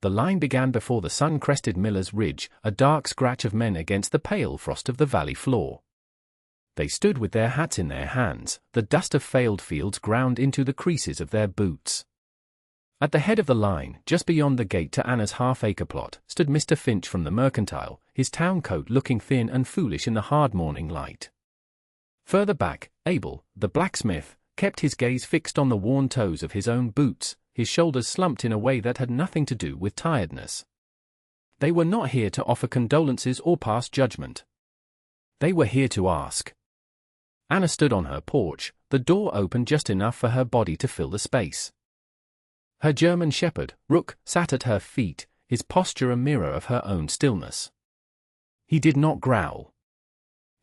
The line began before the sun-crested Miller's Ridge, a dark scratch of men against the pale frost of the valley floor. They stood with their hats in their hands, the dust of failed fields ground into the creases of their boots. At the head of the line, just beyond the gate to Anna's half-acre plot, stood Mr. Finch from the mercantile, his town coat looking thin and foolish in the hard morning light. Further back, Abel, the blacksmith, kept his gaze fixed on the worn toes of his own boots, his shoulders slumped in a way that had nothing to do with tiredness. They were not here to offer condolences or pass judgment. They were here to ask. Anna stood on her porch, the door open just enough for her body to fill the space. Her German shepherd, Rook, sat at her feet, his posture a mirror of her own stillness. He did not growl.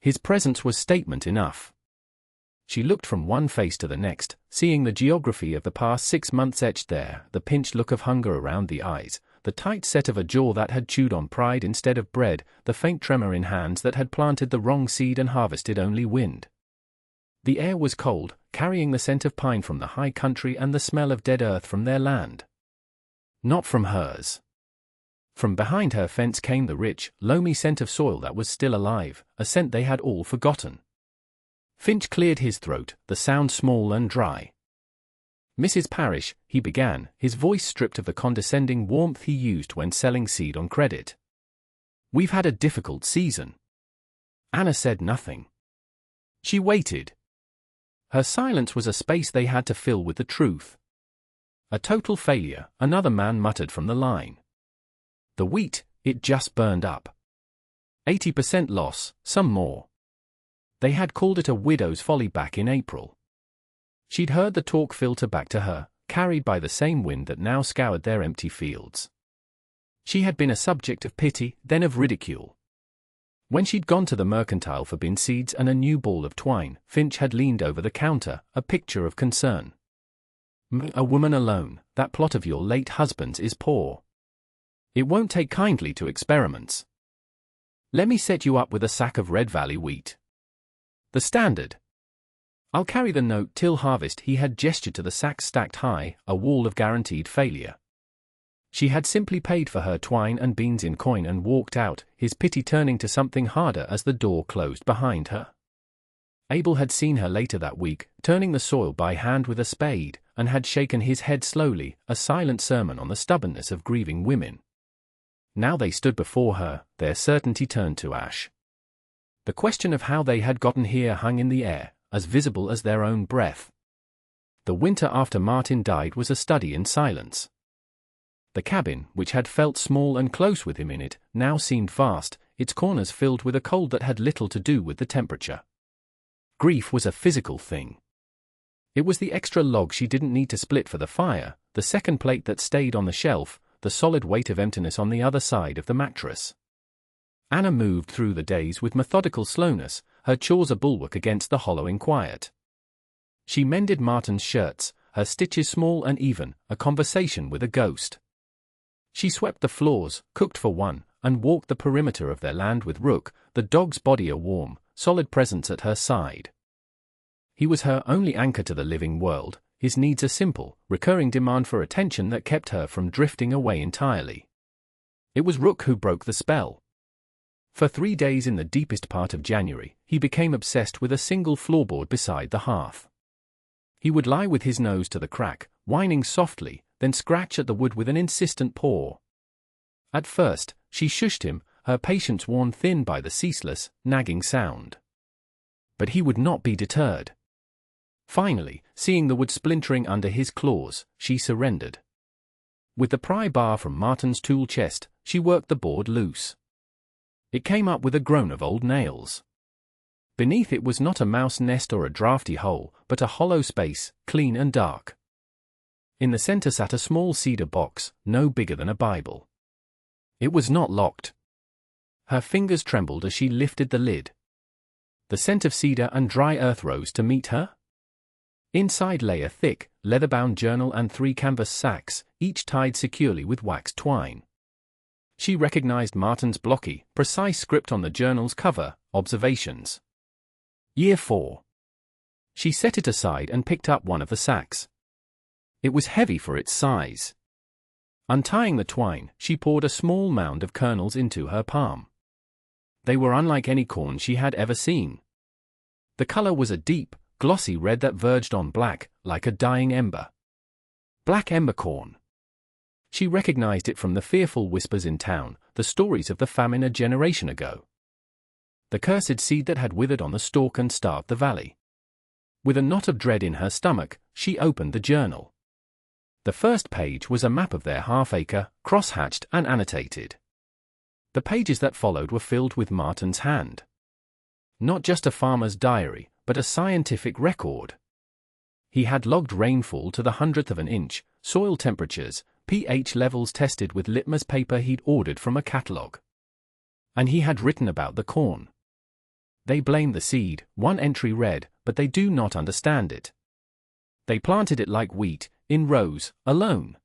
His presence was statement enough. She looked from one face to the next, seeing the geography of the past 6 months etched there, the pinched look of hunger around the eyes, the tight set of a jaw that had chewed on pride instead of bread, the faint tremor in hands that had planted the wrong seed and harvested only wind. The air was cold, carrying the scent of pine from the high country and the smell of dead earth from their land. Not from hers. From behind her fence came the rich, loamy scent of soil that was still alive, a scent they had all forgotten. Finch cleared his throat, the sound small and dry. "Mrs. Parrish," he began, his voice stripped of the condescending warmth he used when selling seed on credit. "We've had a difficult season." Anna said nothing. She waited. Her silence was a space they had to fill with the truth. "A total failure," another man muttered from the line. "The wheat, it just burned up. 80% loss, some more." They had called it a widow's folly back in April. She'd heard the talk filter back to her, carried by the same wind that now scoured their empty fields. She had been a subject of pity, then of ridicule. When she'd gone to the mercantile for bin seeds and a new ball of twine, Finch had leaned over the counter, a picture of concern. "A woman alone, that plot of your late husband's is poor. It won't take kindly to experiments. Let me set you up with a sack of Red Valley wheat. The standard. I'll carry the note till harvest." He had gestured to the sacks stacked high, a wall of guaranteed failure. She had simply paid for her twine and beans in coin and walked out, his pity turning to something harder as the door closed behind her. Abel had seen her later that week, turning the soil by hand with a spade, and had shaken his head slowly, a silent sermon on the stubbornness of grieving women. Now they stood before her, their certainty turned to ash. The question of how they had gotten here hung in the air, as visible as their own breath. The winter after Martin died was a study in silence. The cabin, which had felt small and close with him in it, now seemed vast, its corners filled with a cold that had little to do with the temperature. Grief was a physical thing. It was the extra log she didn't need to split for the fire, the second plate that stayed on the shelf, the solid weight of emptiness on the other side of the mattress. Anna moved through the days with methodical slowness, her chores a bulwark against the hollowing quiet. She mended Martin's shirts, her stitches small and even, a conversation with a ghost. She swept the floors, cooked for one, and walked the perimeter of their land with Rook, the dog's body a warm, solid presence at her side. He was her only anchor to the living world, his needs a simple, recurring demand for attention that kept her from drifting away entirely. It was Rook who broke the spell. For 3 days in the deepest part of January, he became obsessed with a single floorboard beside the hearth. He would lie with his nose to the crack, whining softly, then scratch at the wood with an insistent paw. At first, she shushed him, her patience worn thin by the ceaseless, nagging sound. But he would not be deterred. Finally, seeing the wood splintering under his claws, she surrendered. With the pry bar from Martin's tool chest, she worked the board loose. It came up with a groan of old nails. Beneath it was not a mouse nest or a draughty hole, but a hollow space, clean and dark. In the center sat a small cedar box, no bigger than a Bible. It was not locked. Her fingers trembled as she lifted the lid. The scent of cedar and dry earth rose to meet her. Inside lay a thick, leather-bound journal and 3 canvas sacks, each tied securely with waxed twine. She recognized Martin's blocky, precise script on the journal's cover, observations. Year 4. She set it aside and picked up one of the sacks. It was heavy for its size. Untying the twine, she poured a small mound of kernels into her palm. They were unlike any corn she had ever seen. The color was a deep, glossy red that verged on black, like a dying ember. Black ember corn. She recognized it from the fearful whispers in town, the stories of the famine a generation ago. The cursed seed that had withered on the stalk and starved the valley. With a knot of dread in her stomach, she opened the journal. The first page was a map of their half-acre, cross-hatched and annotated. The pages that followed were filled with Martin's hand. Not just a farmer's diary, but a scientific record. He had logged rainfall to the 100th of an inch, soil temperatures, pH levels tested with litmus paper he'd ordered from a catalogue. And he had written about the corn. They blame the seed, one entry read, but they do not understand it. They planted it like wheat, in rows, alone.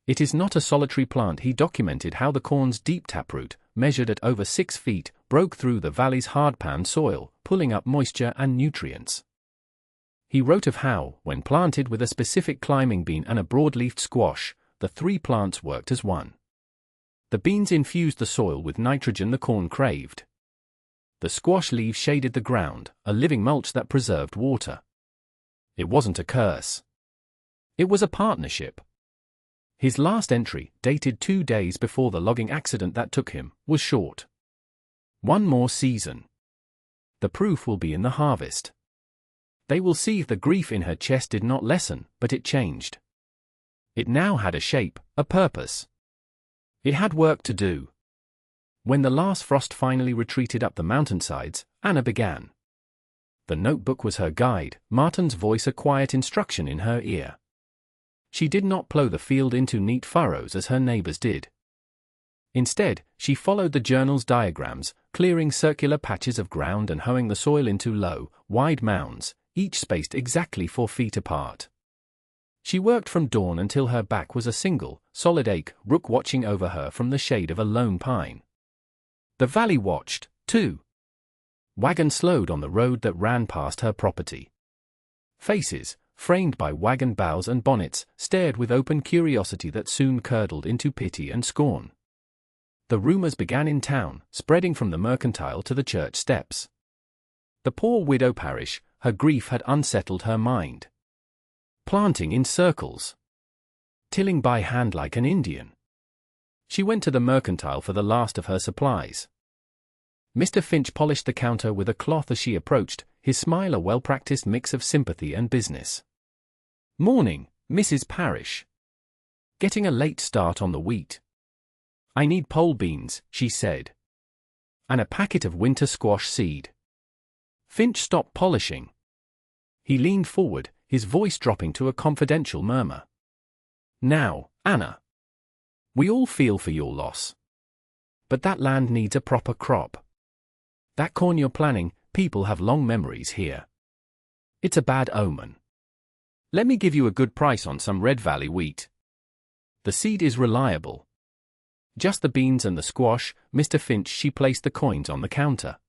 It is not a solitary plant. He documented how the corn's deep taproot, measured at over 6 feet, broke through the valley's hard-pan soil, pulling up moisture and nutrients. He wrote of how, when planted with a specific climbing bean and a broad-leafed squash, the 3 plants worked as one. The beans infused the soil with nitrogen the corn craved. The squash leaves shaded the ground, a living mulch that preserved water. It wasn't a curse. It was a partnership. His last entry, dated 2 days before the logging accident that took him, was short. 1 more season. The proof will be in the harvest. They will see the grief in her chest did not lessen, but it changed. It now had a shape, a purpose. It had work to do. When the last frost finally retreated up the mountainsides, Anna began. The notebook was her guide, Martin's voice a quiet instruction in her ear. She did not plough the field into neat furrows as her neighbors did. Instead, she followed the journal's diagrams, clearing circular patches of ground and hoeing the soil into low, wide mounds, each spaced exactly 4 feet apart. She worked from dawn until her back was a single, solid ache, Rook watching over her from the shade of a lone pine. The valley watched, too. Wagons slowed on the road that ran past her property. Faces, framed by wagon bows and bonnets, stared with open curiosity that soon curdled into pity and scorn. The rumors began in town, spreading from the mercantile to the church steps. The poor widow parish, her grief had unsettled her mind. Planting in circles. Tilling by hand like an Indian. She went to the mercantile for the last of her supplies. Mr. Finch polished the counter with a cloth as she approached, his smile a well-practiced mix of sympathy and business. "Morning, Mrs. Parrish. Getting a late start on the wheat. I need pole beans," she said. "And a packet of winter squash seed." Finch stopped polishing. He leaned forward, his voice dropping to a confidential murmur. "Now, Anna. We all feel for your loss. But that land needs a proper crop. That corn you're planting, people have long memories here. It's a bad omen. Let me give you a good price on some Red Valley wheat. The seed is reliable. Just the beans and the squash, Mr. Finch." She placed the coins on the counter.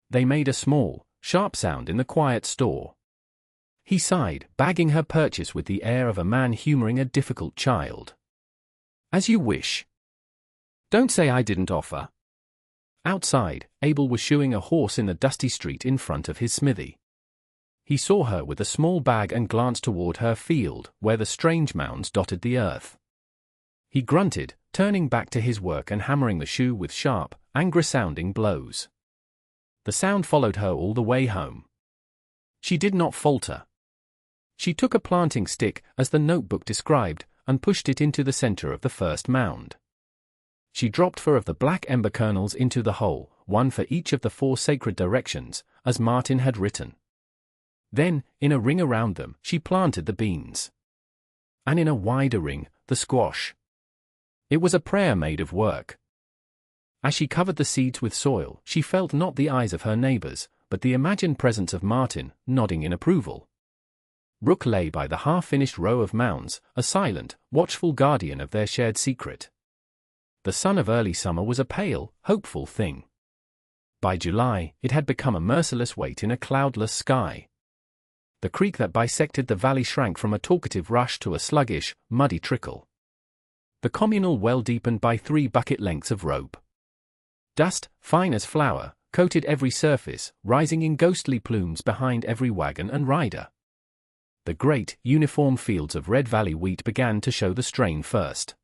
They made a small, sharp sound in the quiet store. He sighed, bagging her purchase with the air of a man humoring a difficult child. "As you wish. Don't say I didn't offer." Outside, Abel was shoeing a horse in the dusty street in front of his smithy. He saw her with a small bag and glanced toward her field, where the strange mounds dotted the earth. He grunted, turning back to his work and hammering the shoe with sharp, angry-sounding blows. The sound followed her all the way home. She did not falter. She took a planting stick, as the notebook described, and pushed it into the center of the first mound. She dropped 4 of the black ember kernels into the hole, 1 for each of the 4 sacred directions, as Martin had written. Then, in a ring around them, she planted the beans. And in a wider ring, the squash. It was a prayer made of work. As she covered the seeds with soil, she felt not the eyes of her neighbors, but the imagined presence of Martin, nodding in approval. Rook lay by the half-finished row of mounds, a silent, watchful guardian of their shared secret. The sun of early summer was a pale, hopeful thing. By July, it had become a merciless weight in a cloudless sky. The creek that bisected the valley shrank from a talkative rush to a sluggish, muddy trickle. The communal well deepened by 3 bucket lengths of rope. Dust, fine as flour, coated every surface, rising in ghostly plumes behind every wagon and rider. The great, uniform fields of Red Valley wheat began to show the strain first.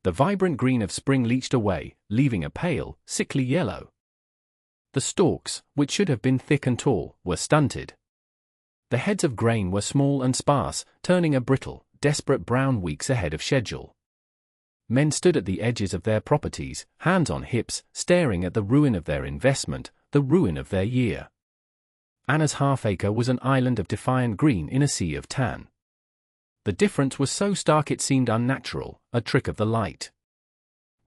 The vibrant green of spring leached away, leaving a pale, sickly yellow. The stalks, which should have been thick and tall, were stunted. The heads of grain were small and sparse, turning a brittle, desperate brown weeks ahead of schedule. Men stood at the edges of their properties, hands on hips, staring at the ruin of their investment, the ruin of their year. Anna's half-acre was an island of defiant green in a sea of tan. The difference was so stark it seemed unnatural, a trick of the light.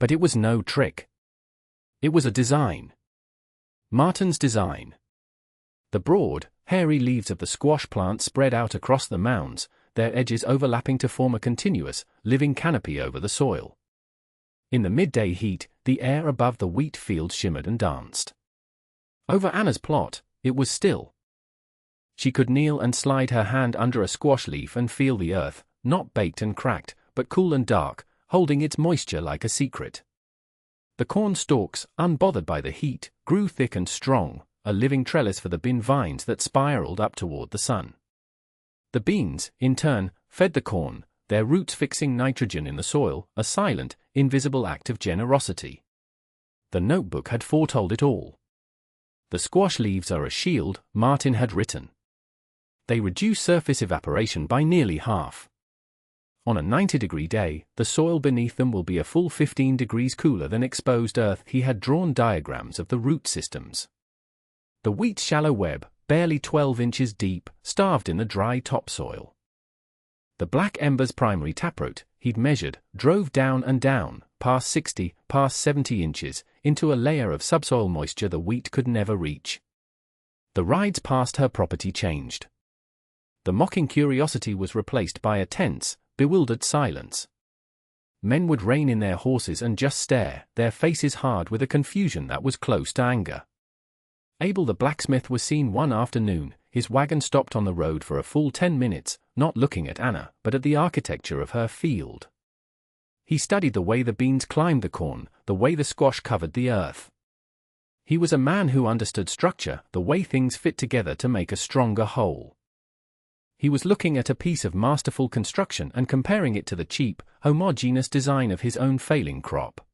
But it was no trick. It was a design. Martin's design. The broad, hairy leaves of the squash plant spread out across the mounds, their edges overlapping to form a continuous, living canopy over the soil. In the midday heat, the air above the wheat field shimmered and danced. Over Anna's plot, it was still. She could kneel and slide her hand under a squash leaf and feel the earth, not baked and cracked, but cool and dark, holding its moisture like a secret. The corn stalks, unbothered by the heat, grew thick and strong, a living trellis for the bean vines that spiraled up toward the sun. The beans, in turn, fed the corn, their roots fixing nitrogen in the soil, a silent, invisible act of generosity. The notebook had foretold it all. The squash leaves are a shield, Martin had written. They reduce surface evaporation by nearly half. On a 90-degree day, the soil beneath them will be a full 15 degrees cooler than exposed earth. He had drawn diagrams of the root systems. The wheat's shallow web, barely 12 inches deep, starved in the dry topsoil. The black ember's primary taproot, he'd measured, drove down and down, past 60, past 70 inches, into a layer of subsoil moisture the wheat could never reach. The rides past her property changed. The mocking curiosity was replaced by a tense, bewildered silence. Men would rein in their horses and just stare, their faces hard with a confusion that was close to anger. Abel the blacksmith was seen one afternoon, his wagon stopped on the road for a full 10 minutes, not looking at Anna, but at the architecture of her field. He studied the way the beans climbed the corn, the way the squash covered the earth. He was a man who understood structure, the way things fit together to make a stronger whole. He was looking at a piece of masterful construction and comparing it to the cheap, homogeneous design of his own failing crop.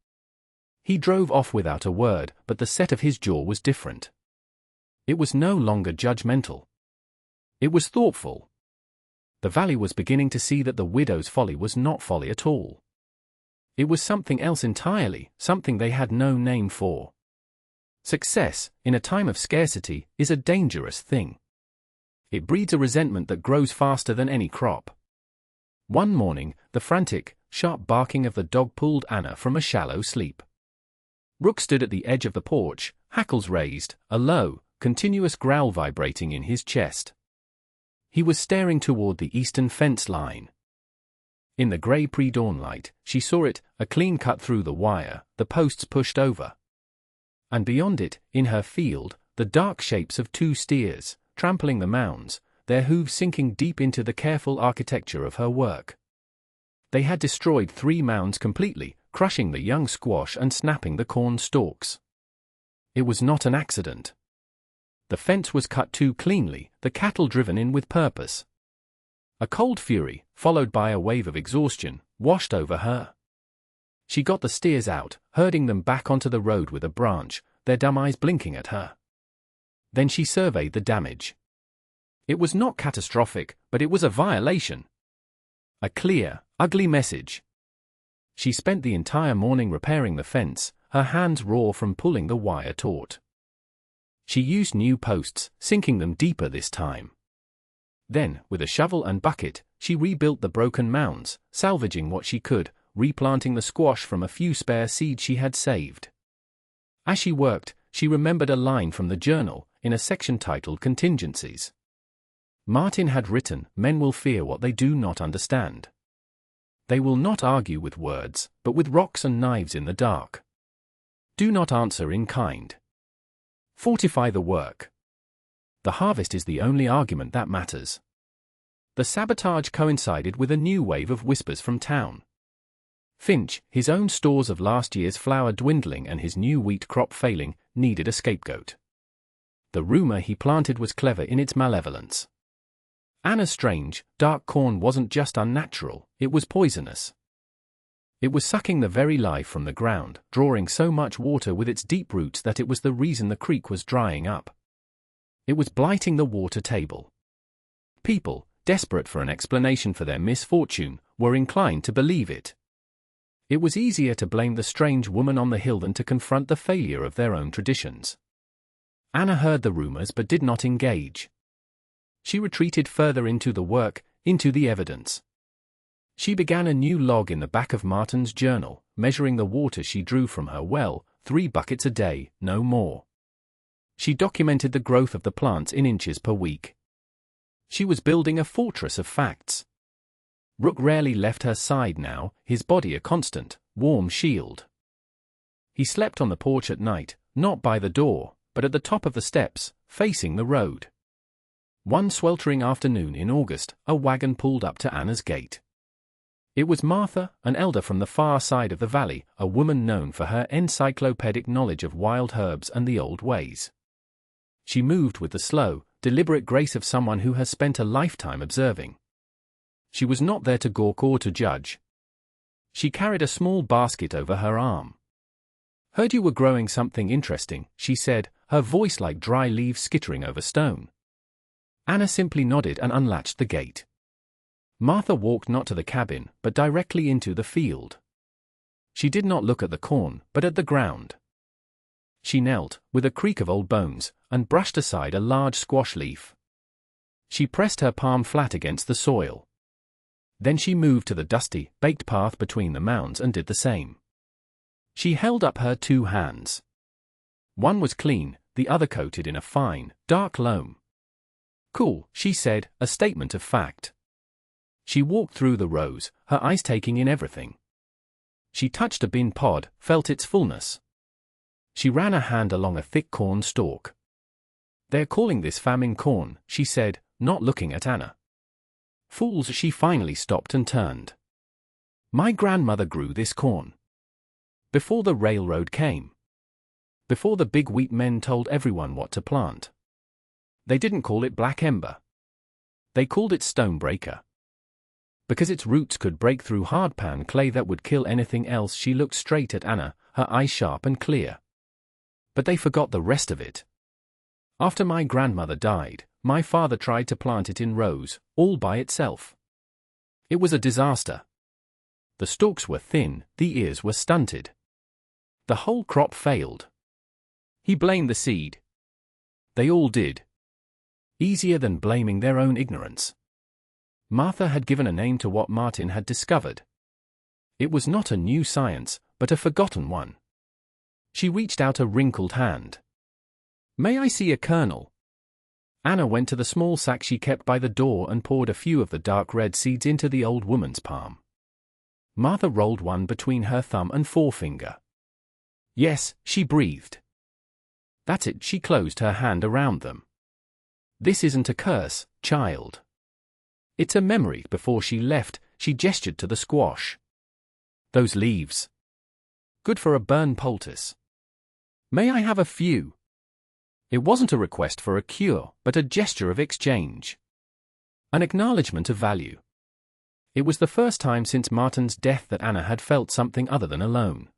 He drove off without a word, but the set of his jaw was different. It was no longer judgmental. It was thoughtful. The valley was beginning to see that the widow's folly was not folly at all. It was something else entirely, something they had no name for. Success, in a time of scarcity, is a dangerous thing. It breeds a resentment that grows faster than any crop. One morning, the frantic, sharp barking of the dog pulled Anna from a shallow sleep. Rook stood at the edge of the porch, hackles raised, a low, continuous growl vibrating in his chest. He was staring toward the eastern fence line. In the grey pre-dawn light, she saw it, a clean cut through the wire, the posts pushed over. And beyond it, in her field, the dark shapes of 2 steers, trampling the mounds, their hooves sinking deep into the careful architecture of her work. They had destroyed 3 mounds completely, crushing the young squash and snapping the corn stalks. It was not an accident. The fence was cut too cleanly, the cattle driven in with purpose. A cold fury, followed by a wave of exhaustion, washed over her. She got the steers out, herding them back onto the road with a branch, their dumb eyes blinking at her. Then she surveyed the damage. It was not catastrophic, but it was a violation. A clear, ugly message. She spent the entire morning repairing the fence, her hands raw from pulling the wire taut. She used new posts, sinking them deeper this time. Then, with a shovel and bucket, she rebuilt the broken mounds, salvaging what she could, replanting the squash from a few spare seeds she had saved. As she worked, she remembered a line from the journal, in a section titled Contingencies. Martin had written, "Men will fear what they do not understand. They will not argue with words, but with rocks and knives in the dark. Do not answer in kind. Fortify the work. The harvest is the only argument that matters." The sabotage coincided with a new wave of whispers from town. Finch, his own stores of last year's flour dwindling and his new wheat crop failing, needed a scapegoat. The rumor he planted was clever in its malevolence. Anna's strange, dark corn wasn't just unnatural, it was poisonous. It was sucking the very life from the ground, drawing so much water with its deep roots that it was the reason the creek was drying up. It was blighting the water table. People, desperate for an explanation for their misfortune, were inclined to believe it. It was easier to blame the strange woman on the hill than to confront the failure of their own traditions. Anna heard the rumors but did not engage. She retreated further into the work, into the evidence. She began a new log in the back of Martin's journal, measuring the water she drew from her well, 3 buckets a day, no more. She documented the growth of the plants in inches per week. She was building a fortress of facts. Rook rarely left her side now, his body a constant, warm shield. He slept on the porch at night, not by the door, but at the top of the steps, facing the road. One sweltering afternoon in August, a wagon pulled up to Anna's gate. It was Martha, an elder from the far side of the valley, a woman known for her encyclopedic knowledge of wild herbs and the old ways. She moved with the slow, deliberate grace of someone who has spent a lifetime observing. She was not there to gawk or to judge. She carried a small basket over her arm. "Heard you were growing something interesting," she said, her voice like dry leaves skittering over stone. Anna simply nodded and unlatched the gate. Martha walked not to the cabin, but directly into the field. She did not look at the corn, but at the ground. She knelt, with a creak of old bones, and brushed aside a large squash leaf. She pressed her palm flat against the soil. Then she moved to the dusty, baked path between the mounds and did the same. She held up her 2 hands. One was clean, the other coated in a fine, dark loam. "Cool," she said, a statement of fact. She walked through the rows, her eyes taking in everything. She touched a bean pod, felt its fullness. She ran a hand along a thick corn stalk. "They're calling this famine corn," she said, not looking at Anna. "Fools," she finally stopped and turned. "My grandmother grew this corn. Before the railroad came. Before the big wheat men told everyone what to plant. They didn't call it black ember. They called it stonebreaker. Because its roots could break through hardpan clay that would kill anything else." She looked straight at Anna, her eyes sharp and clear. "But they forgot the rest of it. After my grandmother died, my father tried to plant it in rows, all by itself. It was a disaster. The stalks were thin, the ears were stunted. The whole crop failed. He blamed the seed. They all did. Easier than blaming their own ignorance." Martha had given a name to what Martin had discovered. It was not a new science, but a forgotten one. She reached out a wrinkled hand. "May I see a kernel?" Anna went to the small sack she kept by the door and poured a few of the dark red seeds into the old woman's palm. Martha rolled one between her thumb and forefinger. "Yes," she breathed. "That's it." She closed her hand around them. "This isn't a curse, child. It's a memory." Before she left, she gestured to the squash. "Those leaves. Good for a burn poultice. May I have a few?" It wasn't a request for a cure, but a gesture of exchange. An acknowledgement of value. It was the first time since Martin's death that Anna had felt something other than alone.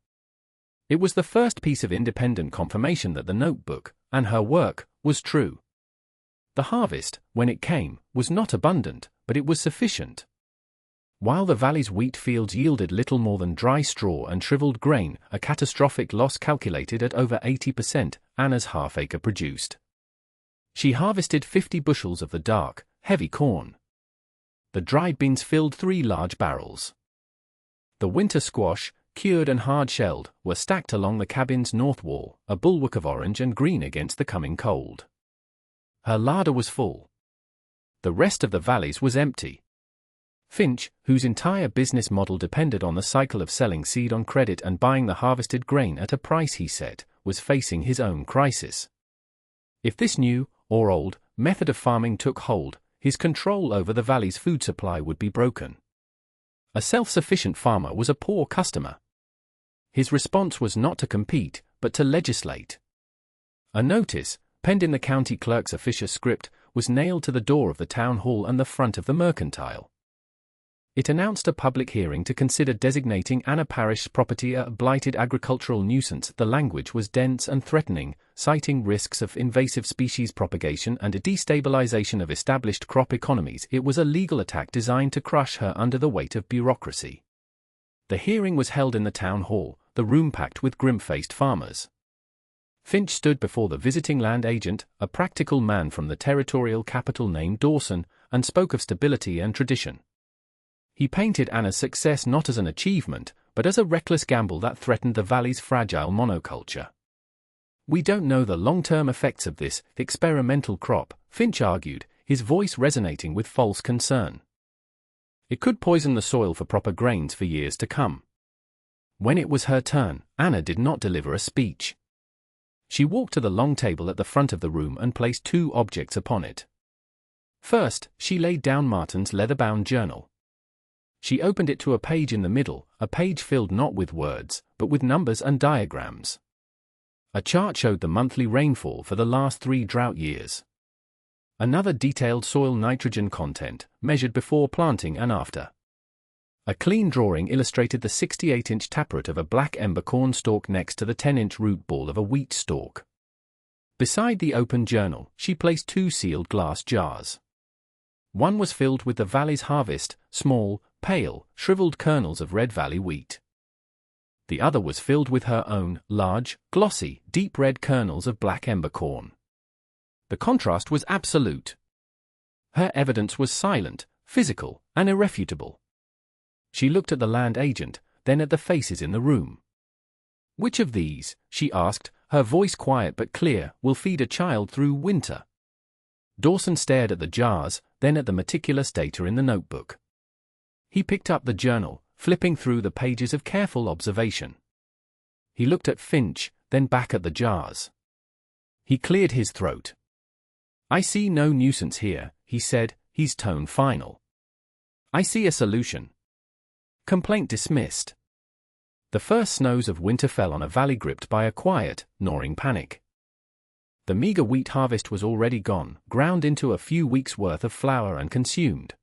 It was the first piece of independent confirmation that the notebook, and her work, was true. The harvest, when it came, was not abundant, but it was sufficient. While the valley's wheat fields yielded little more than dry straw and shriveled grain, a catastrophic loss calculated at over 80%, Anna's half-acre produced. She harvested 50 bushels of the dark, heavy corn. The dried beans filled 3 large barrels. The winter squash, cured and hard-shelled, were stacked along the cabin's north wall, a bulwark of orange and green against the coming cold. Her larder was full. The rest of the valleys was empty. Finch, whose entire business model depended on the cycle of selling seed on credit and buying the harvested grain at a price he set, was facing his own crisis. If this new, or old, method of farming took hold, his control over the valley's food supply would be broken. A self-sufficient farmer was a poor customer. His response was not to compete, but to legislate. A notice, penned in the county clerk's officious script, was nailed to the door of the town hall and the front of the mercantile. It announced a public hearing to consider designating Anna Parish's property a blighted agricultural nuisance. The language was dense and threatening, citing risks of invasive species propagation and a destabilization of established crop economies. It was a legal attack designed to crush her under the weight of bureaucracy. The hearing was held in the town hall, the room packed with grim-faced farmers. Finch stood before the visiting land agent, a practical man from the territorial capital named Dawson, and spoke of stability and tradition. He painted Anna's success not as an achievement, but as a reckless gamble that threatened the valley's fragile monoculture. "We don't know the long-term effects of this experimental crop," Finch argued, his voice resonating with false concern. "It could poison the soil for proper grains for years to come." When it was her turn, Anna did not deliver a speech. She walked to the long table at the front of the room and placed two objects upon it. First, she laid down Martin's leather-bound journal. She opened it to a page in the middle, a page filled not with words, but with numbers and diagrams. A chart showed the monthly rainfall for the last 3 drought years. Another detailed soil nitrogen content, measured before planting and after. A clean drawing illustrated the 68-inch taproot of a black ember corn stalk next to the 10-inch root ball of a wheat stalk. Beside the open journal, she placed 2 sealed glass jars. One was filled with the valley's harvest, small, pale, shriveled kernels of Red Valley wheat. The other was filled with her own, large, glossy, deep red kernels of black ember corn. The contrast was absolute. Her evidence was silent, physical, and irrefutable. She looked at the land agent, then at the faces in the room. "Which of these," she asked, her voice quiet but clear, "will feed a child through winter?" Dawson stared at the jars, then at the meticulous data in the notebook. He picked up the journal, flipping through the pages of careful observation. He looked at Finch, then back at the jars. He cleared his throat. "I see no nuisance here," he said, his tone final. "I see a solution." Complaint dismissed. The first snows of winter fell on a valley gripped by a quiet, gnawing panic. The meager wheat harvest was already gone, ground into a few weeks' worth of flour and consumed.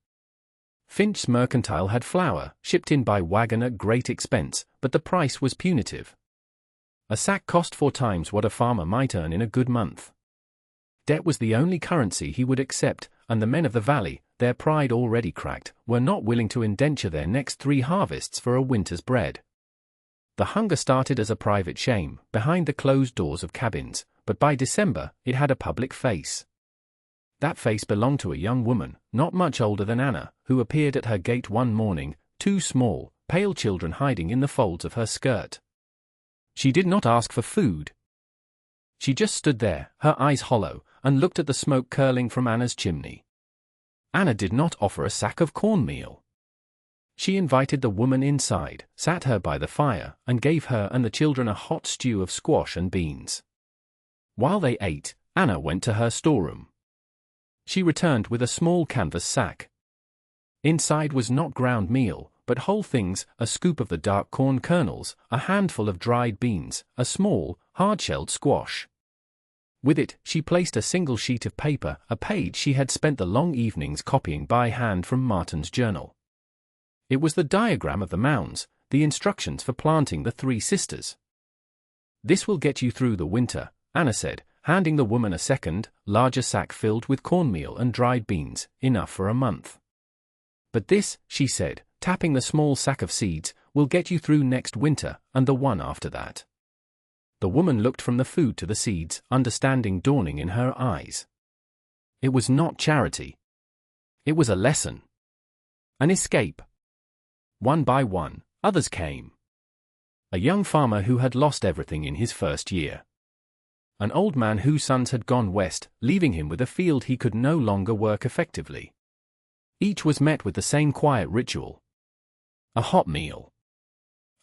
Finch's mercantile had flour, shipped in by wagon at great expense, but the price was punitive. A sack cost 4 times what a farmer might earn in a good month. Debt was the only currency he would accept, and the men of the valley, their pride already cracked, were not willing to indenture their next 3 harvests for a winter's bread. The hunger started as a private shame, behind the closed doors of cabins, but by December, it had a public face. That face belonged to a young woman, not much older than Anna, who appeared at her gate one morning, 2 small, pale children hiding in the folds of her skirt. She did not ask for food. She just stood there, her eyes hollow, and looked at the smoke curling from Anna's chimney. Anna did not offer a sack of cornmeal. She invited the woman inside, sat her by the fire, and gave her and the children a hot stew of squash and beans. While they ate, Anna went to her storeroom. She returned with a small canvas sack. Inside was not ground meal, but whole things, a scoop of the dark corn kernels, a handful of dried beans, a small, hard-shelled squash. With it, she placed a single sheet of paper, a page she had spent the long evenings copying by hand from Martin's journal. It was the diagram of the mounds, the instructions for planting the 3 sisters. "This will get you through the winter," Anna said, handing the woman a second, larger sack filled with cornmeal and dried beans, enough for a month. "But this," she said, tapping the small sack of seeds, "will get you through next winter, and the one after that." The woman looked from the food to the seeds, understanding dawning in her eyes. It was not charity. It was a lesson. An escape. One by one, others came. A young farmer who had lost everything in his first year. An old man whose sons had gone west, leaving him with a field he could no longer work effectively. Each was met with the same quiet ritual. A hot meal.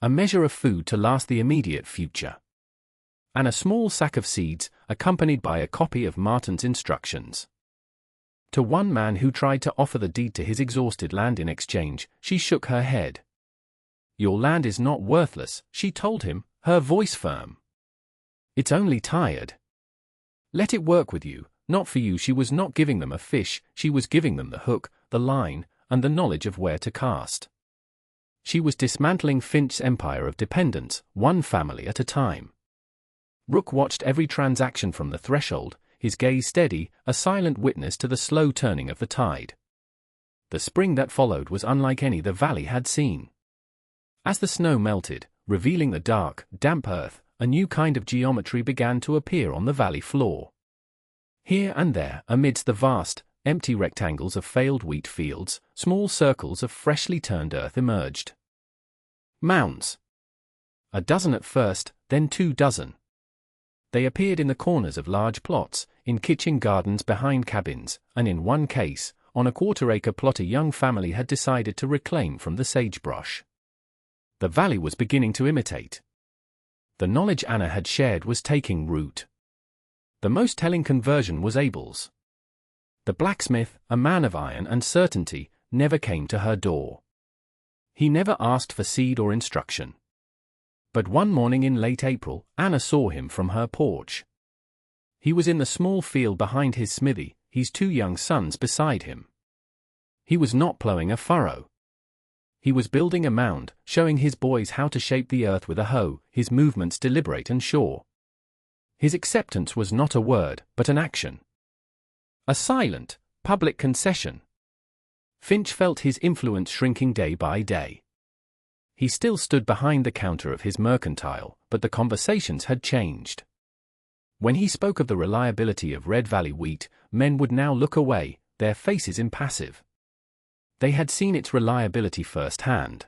A measure of food to last the immediate future. And a small sack of seeds, accompanied by a copy of Martin's instructions. To one man who tried to offer the deed to his exhausted land in exchange, she shook her head. "Your land is not worthless," she told him, her voice firm. "It's only tired. Let it work with you, not for you." She was not giving them a fish, she was giving them the hook, the line, and the knowledge of where to cast. She was dismantling Finch's empire of dependence, one family at a time. Rook watched every transaction from the threshold, his gaze steady, a silent witness to the slow turning of the tide. The spring that followed was unlike any the valley had seen. As the snow melted, revealing the dark, damp earth, a new kind of geometry began to appear on the valley floor. Here and there, amidst the vast, empty rectangles of failed wheat fields, small circles of freshly turned earth emerged. Mounds. A dozen at first, then 2 dozen. They appeared in the corners of large plots, in kitchen gardens behind cabins, and in one case, on a quarter-acre plot a young family had decided to reclaim from the sagebrush. The valley was beginning to imitate. The knowledge Anna had shared was taking root. The most telling conversion was Abel's. The blacksmith, a man of iron and certainty, never came to her door. He never asked for seed or instruction. But one morning in late April, Anna saw him from her porch. He was in the small field behind his smithy, his 2 young sons beside him. He was not ploughing a furrow. He was building a mound, showing his boys how to shape the earth with a hoe, his movements deliberate and sure. His acceptance was not a word, but an action. A silent, public concession. Finch felt his influence shrinking day by day. He still stood behind the counter of his mercantile, but the conversations had changed. When he spoke of the reliability of Red Valley wheat, men would now look away, their faces impassive. They had seen its reliability firsthand.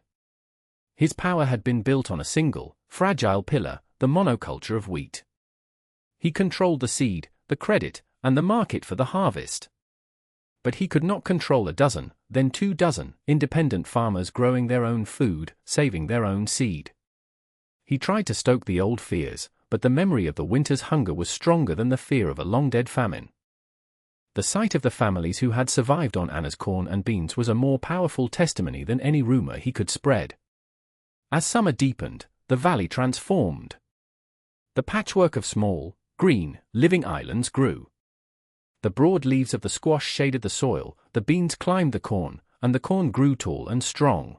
His power had been built on a single, fragile pillar, the monoculture of wheat. He controlled the seed, the credit, and the market for the harvest. But he could not control a dozen, then 2 dozen, independent farmers growing their own food, saving their own seed. He tried to stoke the old fears, but the memory of the winter's hunger was stronger than the fear of a long-dead famine. The sight of the families who had survived on Anna's corn and beans was a more powerful testimony than any rumor he could spread. As summer deepened, the valley transformed. The patchwork of small, green, living islands grew. The broad leaves of the squash shaded the soil, the beans climbed the corn, and the corn grew tall and strong.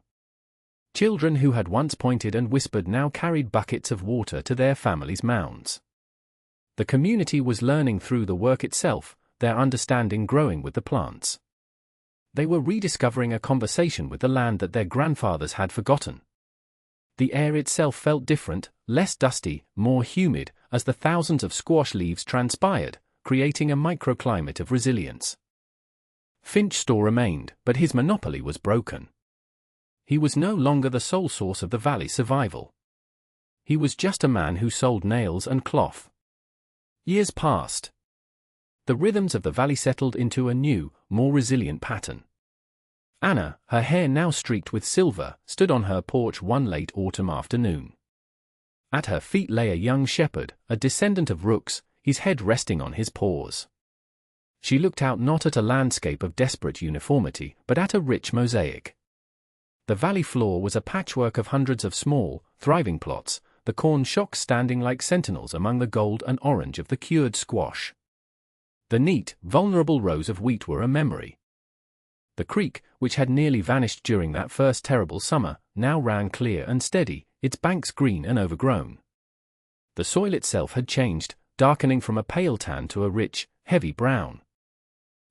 Children who had once pointed and whispered now carried buckets of water to their families' mounds. The community was learning through the work itself, their understanding growing with the plants. They were rediscovering a conversation with the land that their grandfathers had forgotten. The air itself felt different, less dusty, more humid, as the thousands of squash leaves transpired, creating a microclimate of resilience. Finch's store remained, but his monopoly was broken. He was no longer the sole source of the valley's survival. He was just a man who sold nails and cloth. Years passed. The rhythms of the valley settled into a new, more resilient pattern. Anna, her hair now streaked with silver, stood on her porch one late autumn afternoon. At her feet lay a young shepherd, a descendant of rooks, his head resting on his paws. She looked out not at a landscape of desperate uniformity, but at a rich mosaic. The valley floor was a patchwork of hundreds of small, thriving plots, the corn shocks standing like sentinels among the gold and orange of the cured squash. The neat, vulnerable rows of wheat were a memory. The creek, which had nearly vanished during that first terrible summer, now ran clear and steady, its banks green and overgrown. The soil itself had changed, darkening from a pale tan to a rich, heavy brown.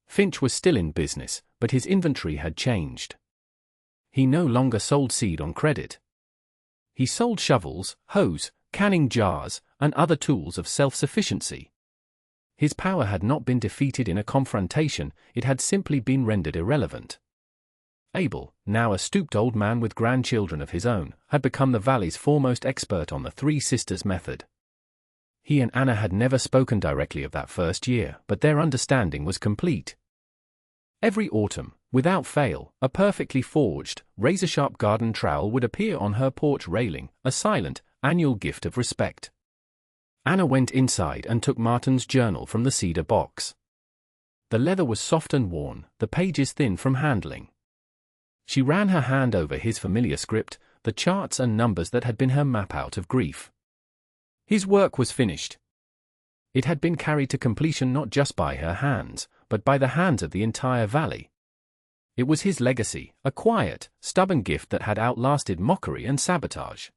Finch was still in business, but his inventory had changed. He no longer sold seed on credit. He sold shovels, hoes, canning jars, and other tools of self-sufficiency. His power had not been defeated in a confrontation, it had simply been rendered irrelevant. Abel, now a stooped old man with grandchildren of his own, had become the valley's foremost expert on the Three Sisters method. He and Anna had never spoken directly of that first year, but their understanding was complete. Every autumn, without fail, a perfectly forged, razor-sharp garden trowel would appear on her porch railing, a silent, annual gift of respect. Anna went inside and took Martin's journal from the cedar box. The leather was soft and worn, the pages thin from handling. She ran her hand over his familiar script, the charts and numbers that had been her map out of grief. His work was finished. It had been carried to completion not just by her hands, but by the hands of the entire valley. It was his legacy, a quiet, stubborn gift that had outlasted mockery and sabotage.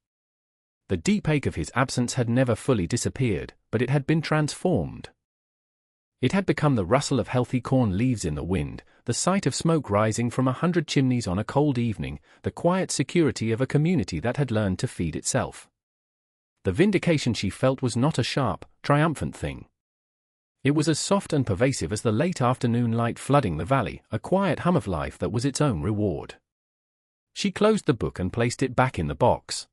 The deep ache of his absence had never fully disappeared, but it had been transformed. It had become the rustle of healthy corn leaves in the wind, the sight of smoke rising from 100 chimneys on a cold evening, the quiet security of a community that had learned to feed itself. The vindication she felt was not a sharp, triumphant thing. It was as soft and pervasive as the late afternoon light flooding the valley, a quiet hum of life that was its own reward. She closed the book and placed it back in the box.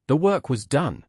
The work was done.